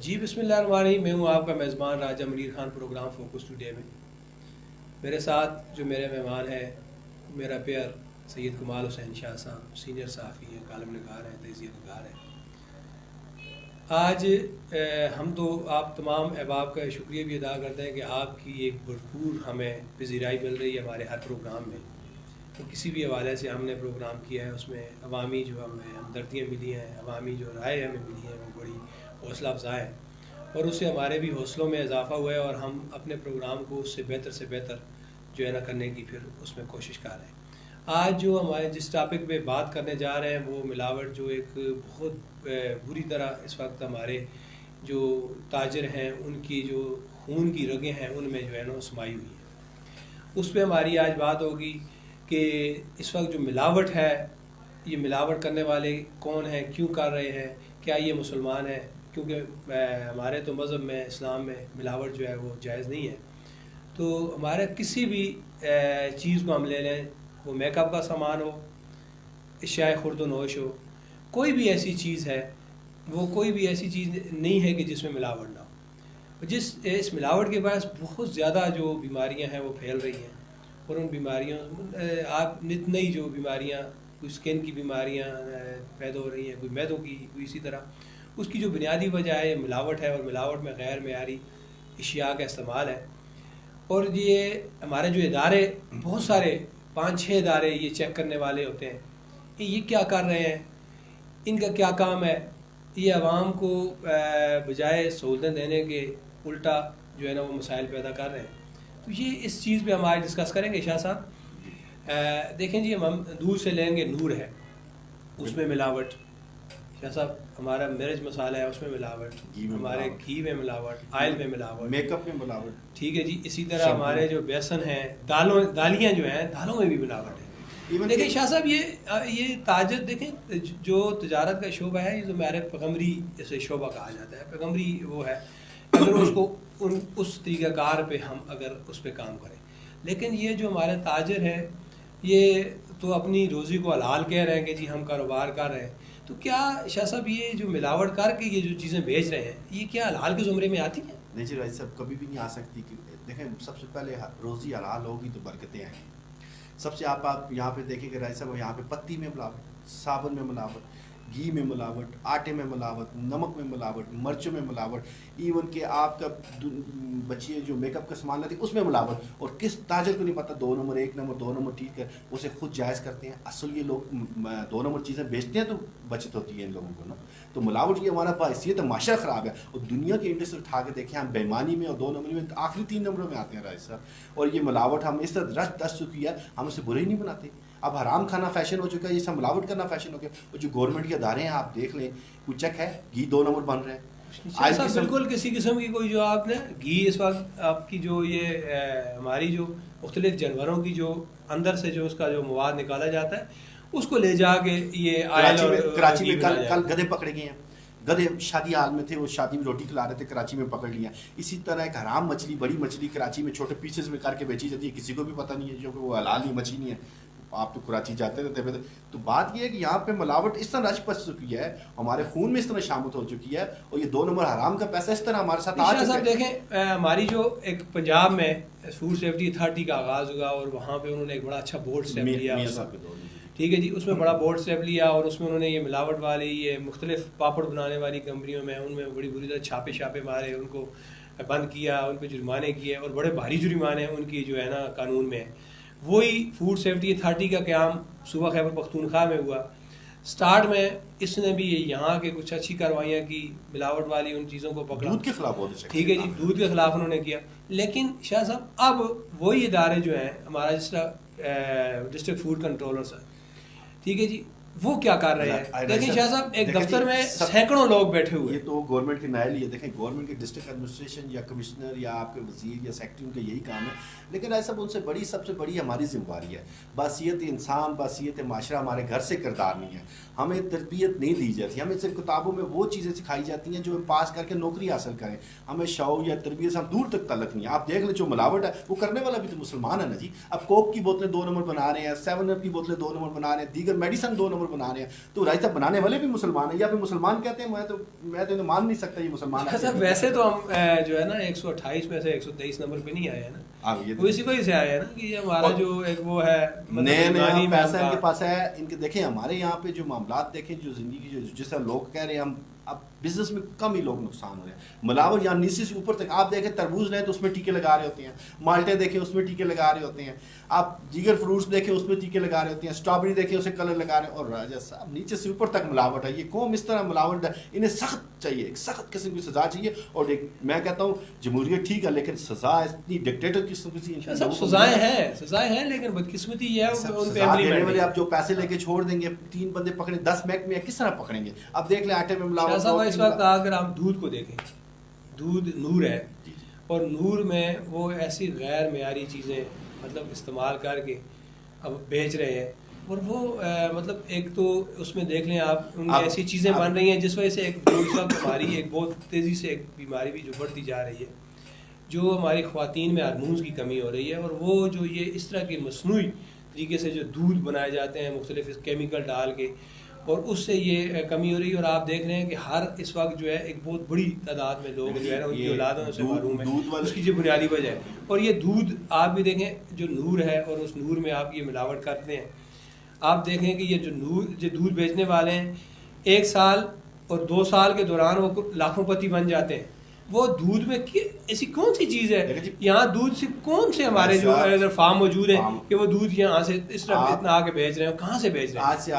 جی بسم اللہ الرحمن الرحیم. میں ہوں آپ کا میزبان Raja Munir Khan program focus today میں. میرے ساتھ جو میرے مہمان ہیں میرا پیار سید کمال حسین شاہ صاحب سینئر صحافی ہیں, کالم نگار ہیں, تجزیہ نگار ہیں. آج ہم تو آپ تمام احباب کا شکریہ بھی ادا کرتے ہیں کہ آپ کی ایک بھرپور ہمیں پذیرائی مل رہی ہے ہمارے ہر پروگرام میں. تو کسی بھی حوالے سے ہم نے پروگرام کیا ہے اس میں عوامی جو ہمیں ہمدردیاں ملی ہیں, عوامی جو رائے ہمیں ملی ہیں وہ بڑی حوصلہ افزا ہے اور اس سے ہمارے بھی حوصلوں میں اضافہ ہوا ہے اور ہم اپنے پروگرام کو اس سے بہتر جو ہے نا کرنے کی پھر اس میں کوشش کر رہے ہیں. آج جو ہمارے جس ٹاپک پہ بات کرنے جا رہے ہیں وہ ملاوٹ جو ایک بہت بری طرح اس وقت ہمارے جو تاجر ہیں ان کی جو خون کی رگیں ہیں ان میں جو ہے نا سمائی ہوئی ہے. اس پہ ہماری آج بات ہوگی کہ اس وقت جو ملاوٹ ہے یہ ملاوٹ کرنے والے کون ہیں, کیوں کر رہے ہیں, کیا یہ مسلمان ہیں, کیونکہ ہمارے تو مذہب میں اسلام میں ملاوٹ جو ہے وہ جائز نہیں ہے. تو ہمارے کسی بھی چیز کو ہم لے لیں, وہ میک اپ کا سامان ہو, اشیاء خورد و نوش ہو, کوئی بھی ایسی چیز ہے, وہ کوئی بھی ایسی چیز نہیں ہے کہ جس میں ملاوٹ نہ ہو. اس ملاوٹ کے باعث بہت زیادہ جو بیماریاں ہیں وہ پھیل رہی ہیں اور ان بیماریوں آپ نت نئی جو بیماریاں, کوئی اسکن کی بیماریاں پیدا ہو رہی ہیں, کوئی میدوں کی, کوئی اسی طرح. اس کی جو بنیادی وجہ ہے ملاوٹ ہے اور ملاوٹ میں غیر معیاری اشیاء کا استعمال ہے. اور یہ ہمارے جو ادارے بہت سارے 5-6 ادارے یہ چیک کرنے والے ہوتے ہیں کہ یہ کیا کر رہے ہیں, ان کا کیا کام ہے. یہ عوام کو بجائے سہولتیں دینے کے الٹا جو ہے نا وہ مسائل پیدا کر رہے ہیں. تو یہ اس چیز پہ ہم آج ڈسکس کریں گے. شاہ صاحب دیکھیں جی, ہم دور سے لیں گے نور ہے اس میں ملاوٹ, شاہ صاحب ہمارا مرچ مسالہ ہے اس میں ملاوٹ, ہمارے گھی میں ملاوٹ, آئل میں ملاوٹ, میک اپ میں ملاوٹ, ٹھیک ہے جی. اسی طرح ہمارے جو بیسن ہیں, دالیاں جو ہیں دالوں میں بھی ملاوٹ ہے. دیکھیں شاہ صاحب یہ تاجر دیکھیں جو تجارت کا شعبہ ہے, یہ جو ہمارے پیغمبری اسے شعبہ کہا جاتا ہے, پیغمبری وہ ہے اگر اس کو اس طریقہ کار پہ ہم اگر اس پہ کام کریں. لیکن یہ جو ہمارے تاجر ہیں یہ تو اپنی روزی کو حلال کہہ رہے ہیں کہ جی ہم کاروبار کر رہے ہیں. تو کیا شاہ صاحب یہ جو ملاوٹ کر کے یہ جو چیزیں بیچ رہے ہیں یہ کیا حلال کے زمرے میں آتی ہیں؟ نہیں جی راجہ صاحب, کبھی بھی نہیں آ سکتی. کہ دیکھیں سب سے پہلے روزی حلال ہوگی تو برکتیں آئیں گی. سب سے آپ یہاں پہ دیکھیں کہ راجہ صاحب یہاں پہ پتی میں ملاوٹ, صابن میں ملاوٹ, گھی میں ملاوٹ, آٹے میں ملاوٹ, نمک میں ملاوٹ, مرچوں میں ملاوٹ, ایون کہ آپ کا بچیے جو میک اپ کا سامان لاتی اس میں ملاوٹ. اور کس تاجر کو نہیں پتا 2 نمبر 1 نمبر 2 نمبر ٹھیک ہے, اسے خود جائز کرتے ہیں. اصل یہ لوگ 2 نمبر چیزیں بیچتے ہیں تو بچت ہوتی ہے ان لوگوں کو نا. تو ملاوٹ یہ ہمارا باعثیت ہے, معاشرہ خراب ہے. اور دنیا کی انڈسٹری اٹھا کے دیکھیں ہم بےمانی میں اور 2 نمبر میں آخری 3 نمبروں میں آتے ہیں راج صاحب. اور یہ ملاوٹ ہم اس طرح رچ دس چکی ہے, ہم اسے برے ہی نہیں بناتے. اب حرام کھانا فیشن ہو چکا ہے, یہ سب ملاوٹ کرنا فیشن ہو گیا. اور جو گورنمنٹ کے ادارے ہیں آپ دیکھ لیں, کوئی چیک ہے گھی 2 نمبر بن رہے ہیں بالکل کسی قسم کی کوئی جو آپ نے گھی اس وقت آپ کی جو یہ ہماری جو مختلف جانوروں کی جو اندر سے جو اس کا جو مواد نکالا جاتا ہے اس کو لے جا کے یہ کراچی میں کل گدھے پکڑے گئے ہیں. گدھے شادی حال میں تھے, وہ شادی میں روٹی کھلا رہے تھے, کراچی میں پکڑ لیا. اسی طرح ایک حرام مچھلی, بڑی مچھلی کراچی میں چھوٹے پیسز میں کر کے بیچی جاتی ہے, کسی کو بھی پتہ نہیں ہے جو کہ وہ حلال نہیں مچھلی نہیں ہے. آپ تو کراچی جاتے رہتے ہیں. تو بات یہ ہے کہ یہاں پہ ملاوٹ اس طرح رچ پس چکی ہے, ہمارے خون میں اس طرح شامل ہو چکی ہے, اور یہ 2 نمبر حرام کا پیسہ اس طرح ہمارے ساتھ آ چکا ہے. دیکھیں ہماری جو ایک پنجاب میں فوڈ سیفٹی اتھارٹی کا آغاز ہوا اور وہاں پہ انہوں نے ایک بڑا اچھا بورڈ اسٹیپ لیا, ٹھیک ہے جی, اس میں بڑا بورڈ اسٹیپ لیا اور اس میں انہوں نے یہ ملاوٹ والی یہ مختلف پاپڑ بنانے والی کمپنیوں میں ان میں بڑی بری طرح چھاپے مارے, ان کو بند کیا, ان پہ جرمانے کیے اور بڑے بھاری جرمانے ان کی جو ہے نا قانون میں. وہی فوڈ سیفٹی اتھارٹی کا قیام صوبہ خیبر پختونخوا میں ہوا. سٹارٹ میں اس نے بھی یہاں کے کچھ اچھی کاروائیاں کی, ملاوٹ والی ان چیزوں کو پکڑا, دودھ کے خلاف بہت ٹھیک ہے جی, دودھ کے خلاف انہوں نے کیا. لیکن شاہ صاحب اب وہی ادارے جو ہیں ہمارا جس طرح ڈسٹرکٹ فوڈ کنٹرولرس ہیں, ٹھیک ہے جی, وہ کیا کر رہے ہیں. دیکھیں شاہ صاحب ایک دفتر میں سینکڑوں لوگ بیٹھے ہوئے, یہ تو گورنمنٹ کے نائل یہ دیکھیں گورنمنٹ کے ڈسٹرکٹ ایڈمنسٹریشن یا کمشنر یا آپ کے وزیر یا سیکٹری ان کا یہی کام ہے. لیکن ایسا ان سے بڑی سب سے بڑی ہماری ذمہ داری ہے. باصیت انسان, باصیت معاشرہ ہمارے گھر سے کردار نہیں ہے. ہمیں تربیت نہیں دی جاتی, ہمیں صرف کتابوں میں وہ چیزیں سکھائی جاتی ہیں جو ہم پاس کر کے نوکری حاصل کریں. ہمیں شعور یا تربیت سے ہم دور تک تعلق نہیں ہے. آپ دیکھ لیں جو ملاوٹ ہے وہ کرنے والا بھی تو مسلمان ہے نا جی. اب کوک کی بوتلیں 2 نمبر بنا رہے ہیں, 7 اپ کی بوتلیں 2 نمبر بنا رہے ہیں, دیگر میڈیسن 2 نمبر نمبر بنا رہے ہیں. تو راج صاحب بنانے والے بھی مسلمان ہیں یا پھر مسلمان کہتے ہیں؟ میں تو مان نہیں سکتا یہ مسلمان ہیں. ویسے تو ہم جو ہے نا 128 میں سے 123 نمبر پہ نہیں آئے ہیں نا, وہ اسی وجہ سے آئے ہیں نا کہ یہ ہمارا جو ایک وہ ہے نئے نئے پیسہ ان کے پاس ہے. ان کے دیکھیں ہمارے یہاں پہ جو معاملات دیکھیں, جو زندگی جس طرح لوگ کہہ رہے ہیں, ہم اب بزنس میں کم ہی لوگ نقصان ہو رہے ہیں. ملاوٹ یہاں نیچے سے اوپر تک آپ دیکھیں, تربوز لیں تو اس میں ٹیکے لگا رہے ہوتے ہیں, مالٹے دیکھیں اس میں ٹیکے لگا رہے ہوتے ہیں, آپ دیگر فروٹس دیکھیں اس میں ٹیکے لگا رہے ہوتے ہیں, اسٹرابری دیکھیں اسے کلر لگا رہے ہیں. اور راجہ صاحب نیچے سے اوپر تک ملاوٹ ہے. یہ قوم اس طرح ملاوٹ ہے, انہیں سخت چاہیے, ایک سخت قسم کی سزا چاہیے. اور ایک میں کہتا ہوں جمہوریت ٹھیک ہے لیکن سزا اتنی ڈکٹیٹر قسم کی سزائیں ہیں لیکن بدقسمتی یہ ہے آپ جو پیسے لے کے چھوڑ دیں گے, 3 بندے پکڑیں 10 محکمے کس طرح پکڑیں گے؟ اب دیکھ لیں آٹے میں ملاوٹ. اس وقت اگر ہم دودھ کو دیکھیں, دودھ نور ہے, اور نور میں وہ ایسی غیر معیاری چیزیں مطلب استعمال کر کے اب بیچ رہے ہیں. اور وہ مطلب ایک تو اس میں دیکھ لیں آپ, ان میں ایسی چیزیں بن رہی ہیں جس وجہ سے ایک اس وقت ہماری ایک بہت تیزی سے ایک بیماری بھی جو بڑھتی جا رہی ہے, جو ہماری خواتین میں ہارمونز کی کمی ہو رہی ہے. اور وہ جو یہ اس طرح کے مصنوعی طریقے سے جو دودھ بنائے جاتے ہیں مختلف کیمیکل ڈال کے, اور اس سے یہ کمی ہو رہی ہے. اور آپ دیکھ رہے ہیں کہ ہر اس وقت جو ہے ایک بہت بڑی تعداد میں لوگ جو ہے نا ان کی اولادوں سے محروم ہے. اس کی جو بنیادی وجہ ہے, اور یہ دودھ آپ بھی دیکھیں جو نور ہے, اور اس نور میں آپ یہ ملاوٹ کرتے ہیں. آپ دیکھیں کہ یہ جو دودھ بیچنے والے ہیں 1 سال اور 2 سال کے دوران وہ لاکھوں پتی بن جاتے ہیں. وہ دودھ میں ایسی کون سی چیز ہے, یہاں دودھ سے کون سے ہمارے جو فارم موجود ہیں کہ وہ دودھ یہاں سے اس طرح اتنا آ کے بیچ رہے ہیں, کہاں سے بیچ رہے ہیں؟ آج سے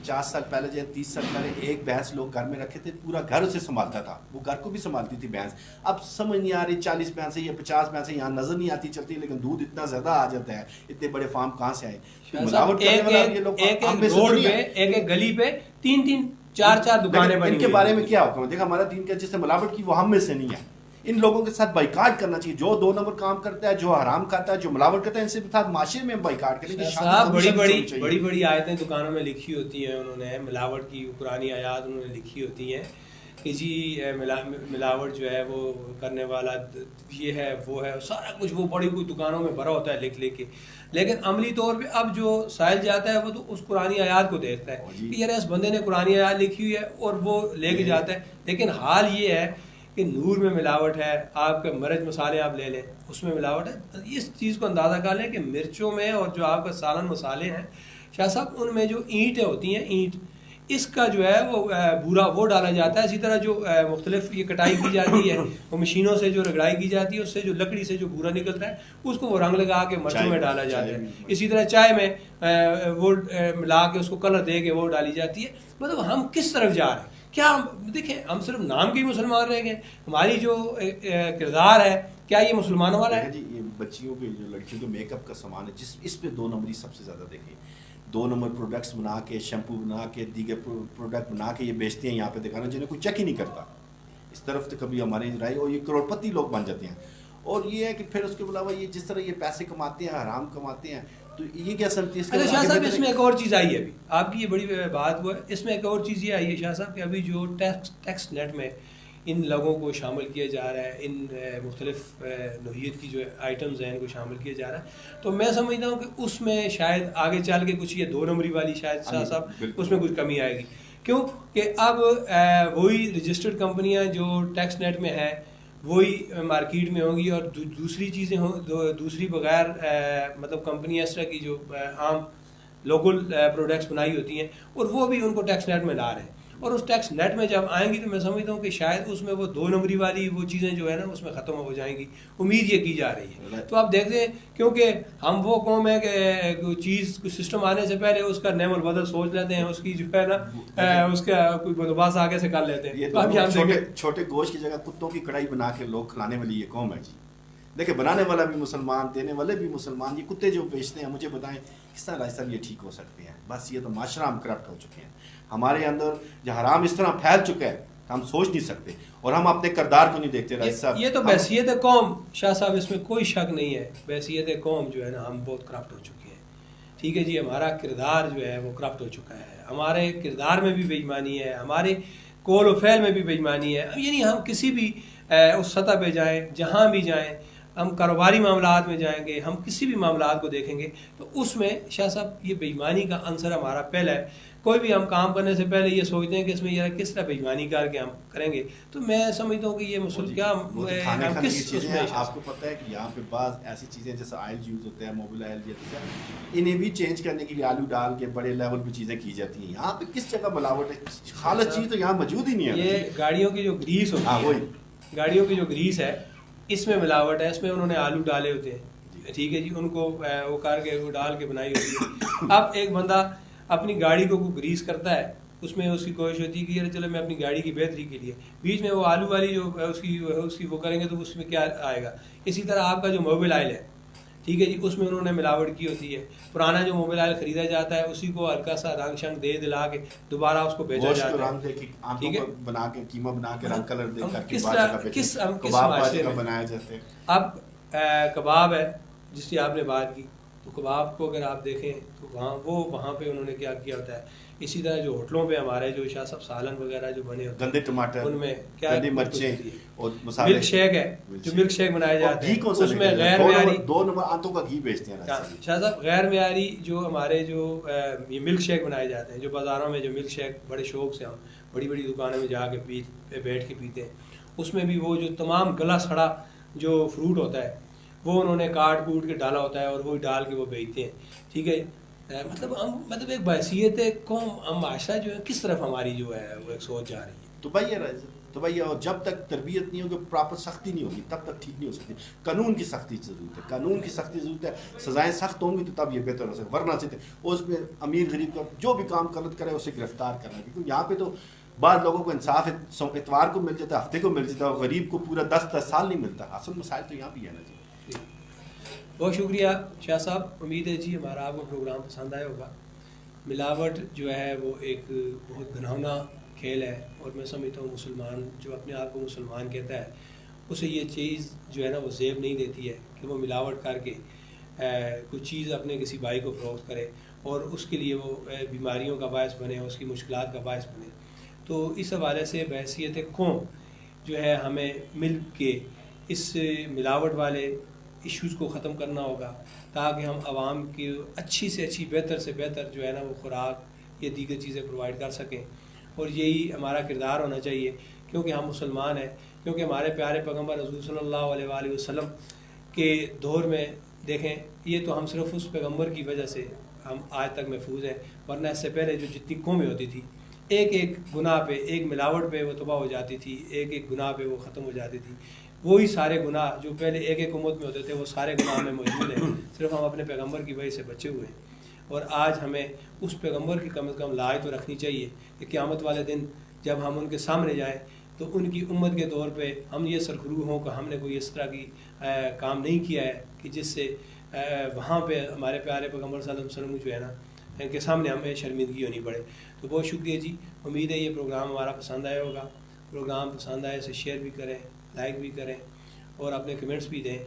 50 سال پہلے یا 30 سال پہلے ایک بھینس لوگ گھر میں رکھے تھے, پورا گھر اسے سنبھالتا تھا, وہ گھر کو بھی سنبھالتی تھی بھینس. اب سمجھ نہیں آ رہی 40 بھینسیں یا 50 بھینسیں یہاں نظر نہیں آتی چلتی, لیکن دودھ اتنا زیادہ آ جاتا ہے. اتنے بڑے فارم کہاں سے آئے؟ ایک گلی پہ 3-3 4-4 دکانیں بنی. ان کے بارے میں کیا حکم ہے؟ دیکھا ہمارا دین کا جس نے ملاوٹ کی وہ ہم میں سے نہیں ہے. ان لوگوں کے ساتھ بائیکاٹ کرنا چاہیے, جو 2 نمبر کام کرتا ہے, جو حرام کھاتا ہے, جو ملاوٹ کرتا ہے, ان سے ساتھ معاشرے میں بائیکاٹ کریں. بڑی آیتیں دکانوں میں لکھی ہوتی ہیں, انہوں نے ملاوٹ کی پرانی آیات انہوں نے لکھی ہوتی ہیں کہ جی ملاوٹ جو ہے وہ کرنے والا یہ ہے وہ ہے, سارا کچھ وہ بڑی کوئی دکانوں میں بھرا ہوتا ہے لکھ کے. لیکن عملی طور پہ اب جو سائل جاتا ہے وہ تو اس قرآنی آیات کو دیکھتا ہے کہ یار اس بندے نے قرآنی آیات لکھی ہوئی ہے اور وہ لے کے جاتا ہے. لیکن حال یہ ہے کہ نور میں ملاوٹ ہے, آپ کے مرچ مسالے آپ لے لیں اس میں ملاوٹ ہے. اس چیز کو اندازہ کر لیں کہ مرچوں میں اور جو آپ کا سالن مسالے ہیں شاہ صاحب, ان میں جو اینٹیں ہوتی ہیں, اینٹ اس کا جو ہے وہ بورا وہ ڈالا جاتا ہے. اسی طرح جو مختلف یہ کٹائی کی جاتی ہے وہ مشینوں سے جو رگڑائی کی جاتی ہے, اس سے جو لکڑی سے جو بورا نکلتا ہے اس کو وہ رنگ لگا کے مرچوں میں ڈالا جاتا ہے. اسی طرح چائے میں وہ ملا کے اس کو کلر دے کے وہ ڈالی جاتی ہے. مطلب ہم کس طرف جا رہے ہیں؟ کیا دیکھیں ہم صرف نام کے ہی مسلمان رہ گئے, ہماری جو کردار ہے کیا یہ مسلمانوں والا ہے؟ جی یہ بچیوں کے جو لڑکیوں کے میک اپ کا سامان ہے, اس پہ 2 نمبری سب سے زیادہ دیکھیں. 2 نمبر پروڈکٹس بنا کے, شیمپو بنا کے, دیگر پروڈکٹ بنا کے یہ بیچتے ہیں یہاں پہ دکھانا, جنہیں کوئی چیک ہی نہیں کرتا. اس طرف تو کبھی ہماری رائے, اور یہ کروڑ پتی لوگ بن جاتے ہیں. اور یہ ہے کہ پھر اس کے علاوہ یہ جس طرح یہ پیسے کماتے ہیں, حرام کماتے ہیں, تو یہ کیا سنتی ہے؟ شاہ صاحب اس میں ایک اور چیز آئی ہے, ابھی آپ کی یہ بڑی بات وہ ہے, اس میں ایک اور چیز یہ آئی ہے شاہ صاحب کہ ابھی جو ٹیکس نیٹ میں ان لوگوں کو شامل کیا جا رہا ہے, ان مختلف نوعیت کی جو آئٹمز ہیں ان کو شامل کیا جا رہا ہے. تو میں سمجھتا ہوں کہ اس میں شاید آگے چل کے کچھ یہ 2 نمبری والی شاید شاہ صاحب اس میں کچھ کمی آئے گی. کیوں کہ اب وہی رجسٹرڈ کمپنیاں جو ٹیکس نیٹ میں ہیں وہی مارکیٹ میں ہوں گی, اور دوسری چیزیں دوسری بغیر مطلب کمپنیاں اس طرح کی جو عام لوکل پروڈکٹس بنائی ہوتی ہیں, اور وہ بھی ان کو ٹیکس نیٹ میں لا رہے ہیں. اور اس ٹیکس نیٹ میں جب آئیں گی تو میں سمجھتا ہوں کہ شاید اس میں وہ 2 نمبری والی وہ چیزیں جو ہے نا اس میں ختم ہو جائیں گی, امید یہ کی جا رہی ہے. تو آپ دیکھتے ہیں کیونکہ ہم وہ قوم ہے کہ کوئی چیز کوئی سسٹم آنے سے پہلے اس کا نیم البدل سوچ لیتے ہیں, اس کی جو ہے نا اس کا کوئی بندوبست آگے سے کر لیتے ہیں. چھوٹے گوشت کی جگہ کتوں کی کڑھائی بنا کے لوگ کھلانے والی یہ قوم ہے جی. دیکھیں بنانے والا بھی مسلمان, دینے والے بھی مسلمان, یہ کتے جو بیچتے ہیں مجھے بتائیں کس طرح راج صاحب یہ ٹھیک ہو سکتے ہیں؟ بس یہ تو معاشرہ ہم کرپٹ ہو چکے ہیں, ہمارے اندر جو حرام اس طرح پھیل چکا ہے ہم سوچ نہیں سکتے, اور ہم اپنے کردار کو نہیں دیکھتے. راج صاحب یہ تو بحثیت قوم شاہ صاحب اس میں کوئی شک نہیں ہے, بحثیت قوم جو ہے نا ہم بہت کرپٹ ہو چکے ہیں. ٹھیک ہے جی, ہمارا کردار جو ہے وہ کرپٹ ہو چکا ہے, ہمارے کردار میں بھی بے ایمانی ہے, ہمارے قول و فعل میں بھی بے ایمانی ہے. یعنی ہم کسی بھی اس سطح پہ جائیں, جہاں بھی جائیں, ہم کاروباری معاملات میں جائیں گے، ہم کسی بھی معاملات کو دیکھیں گے تو اس میں شاہ صاحب یہ بے ایمانی کا عنصر ہمارا پہلا ہے. کوئی بھی ہم کام کرنے سے پہلے یہ سوچتے ہیں کہ اس میں یہ کس طرح بے ایمانی کر کے ہم کریں گے. تو میں سمجھتا ہوں کہ یہ کیا کھانے ہم کھانے کی کس چیزیں اس میں آپ کو پتہ ہے کہ یہاں پہ بعض ایسی چیزیں جیسے آئل یوز ہوتا ہے، موبل آئل جیسے انہیں بھی چینج کرنے کے لیے آلو ڈال کے بڑے لیول پہ چیزیں کی جاتی ہیں. یہاں پہ کس جگہ ملاوٹ ہے؟ خالص چیز تو یہاں موجود ہی نہیں ہے. یہ گاڑیوں کی جو گریس ہوتی ہے، گاڑیوں کی جو گریس ہے اس میں ملاوٹ ہے. اس میں انہوں نے آلو ڈالے ہوتے ہیں، ٹھیک ہے جی، ان کو وہ کر کے وہ ڈال کے بنائی ہوتی ہے. اب ایک بندہ اپنی گاڑی کو گریس کرتا ہے، اس میں اس کی کوشش ہوتی ہے کہ یار چلو میں اپنی گاڑی کی بہتری کے لیے بیچ میں وہ آلو والی جو اس کی وہ کریں گے تو اس میں کیا آئے گا. اسی طرح آپ کا جو موبل آئل ہے، ٹھیک ہے جی، اس میں انہوں نے ملاوٹ کی ہوتی ہے. پرانا جو موبل آئل خریدا جاتا ہے اسی کو ہلکا سا رنگ شنگ دے دلا کے دوبارہ اس کو بیچا جاتا ہے، ٹھیک ہے، بنا کے قیمہ بنا کے رنگ کلر دے کر کے کس معاشرے میں بنایا جاتے ہیں. اب کباب ہے جس کی آپ نے بات کی، تو کباب کو اگر آپ دیکھیں تو وہاں پہ انہوں نے کیا کیا ہوتا ہے. اسی طرح جو ہوٹلوں پہ ہمارے جو شاہ صاحب سالن وغیرہ جو بنے ہوتے ہیں، گندے ٹماٹر، ان میں کیا گندی مرچیں اور مسالے. ملک شیک ہے، جو ملک شیک بنائے جاتے ہیں اس میں غیر معیاری 2 نمبر آنتوں کا گھی بیچتے ہیں. شاہ صاحب غیر معیاری جو ہمارے جو یہ ملک شیک بنائے جاتے ہیں، جو بازاروں میں جو ملک شیک بڑے شوق سے ہم بڑی بڑی دکانوں میں جا کے بیٹھ کے پیتے ہیں، اس میں بھی وہ جو تمام گلا سڑا جو فروٹ ہوتا ہے وہ انہوں نے کاٹ کوٹ کے ڈالا ہوتا ہے اور وہی ڈال کے وہ بیچتے ہیں. ٹھیک ہے، مطلب ایک بحثیت قوم ہم معاشرہ جو ہے کس طرف ہماری جو ہے وہ ایک سوچ جا رہی ہے. تو بھائی اور جب تک تربیت نہیں ہوگی، پراپر سختی نہیں ہوگی، تب تک ٹھیک نہیں ہو سکتی. قانون کی سختی ضرورت ہے، قانون کی سختی ضرورت ہے. سزائیں سخت ہوں گی تو تب یہ بہتر ہو سکے، ورنہ سے اس میں امیر غریب کا جو بھی کام غلط کرے اسے گرفتار کرنا. کیونکہ یہاں پہ تو بعض لوگوں کو انصاف اتوار کو مل جاتا ہے، ہفتے کو مل جاتا ہے، اور غریب کو پورا 10 سال نہیں ملتا. اصل مسائل تو یہاں بھی ہے نا جی. بہت شکریہ شاہ صاحب. امید ہے جی ہمارا آپ کو پروگرام پسند آیا ہوگا. ملاوٹ جو ہے وہ ایک بہت گھناؤنا کھیل ہے، اور میں سمجھتا ہوں مسلمان جو اپنے آپ کو مسلمان کہتا ہے اسے یہ چیز جو ہے نا وہ زیب نہیں دیتی ہے کہ وہ ملاوٹ کر کے کوئی چیز اپنے کسی بھائی کو فروخت کرے اور اس کے لیے وہ بیماریوں کا باعث بنے، اس کی مشکلات کا باعث بنے. تو اس حوالے سے بحیثیت قوم جو ہے ہمیں مل کے اس ملاوٹ والے ایشوز کو ختم کرنا ہوگا، تاکہ ہم عوام کی اچھی سے اچھی بہتر سے بہتر جو ہے نا وہ خوراک یا دیگر چیزیں پرووائڈ کر سکیں. اور یہی ہمارا کردار ہونا چاہیے، کیونکہ ہم مسلمان ہیں، کیونکہ ہمارے پیارے پیغمبر حضور صلی اللہ علیہ وآلہ وسلم کے دور میں دیکھیں، یہ تو ہم صرف اس پیغمبر کی وجہ سے ہم آج تک محفوظ ہیں، ورنہ اس سے پہلے جو جتنی قومیں ہوتی تھی ایک ایک گناہ پہ، ایک ملاوٹ پہ وہ تباہ ہو جاتی تھی، ایک ایک گناہ پہ وہ ختم ہو جاتی تھی. وہی سارے گناہ جو پہلے ایک ایک امت میں ہوتے تھے وہ سارے گناہ میں موجود ہیں، صرف ہم اپنے پیغمبر کی وجہ سے بچے ہوئے ہیں. اور آج ہمیں اس پیغمبر کی کم از کم لاج تو رکھنی چاہیے کہ قیامت والے دن جب ہم ان کے سامنے جائیں تو ان کی امت کے طور پہ ہم یہ سرخرو ہوں کہ ہم نے کوئی اس طرح کی کام نہیں کیا ہے کہ جس سے وہاں پہ ہمارے پیارے پیغمبر صلی اللہ علیہ وسلم جو ہے نا ان کے سامنے ہمیں شرمندگی ہونی پڑے. تو بہت شکریہ جی. امید ہے یہ پروگرام ہمارا پسند آیا ہوگا. پروگرام پسند آئے اسے شیئر بھی کریں، لائک بھی کریں اور اپنے کمنٹس بھی دیں،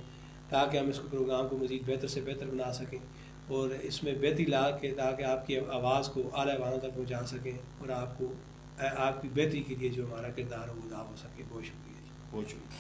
تاکہ ہم اس پروگرام کو مزید بہتر سے بہتر بنا سکیں اور اس میں بہتری لا کے تاکہ آپ کی آواز کو اعلیٰ وانوں تک پہنچا سکیں اور آپ کی بہتری کے لیے جو ہمارا کردار ہو وہ ادا ہو سکے. بہت شکریہ. بہت شکریہ.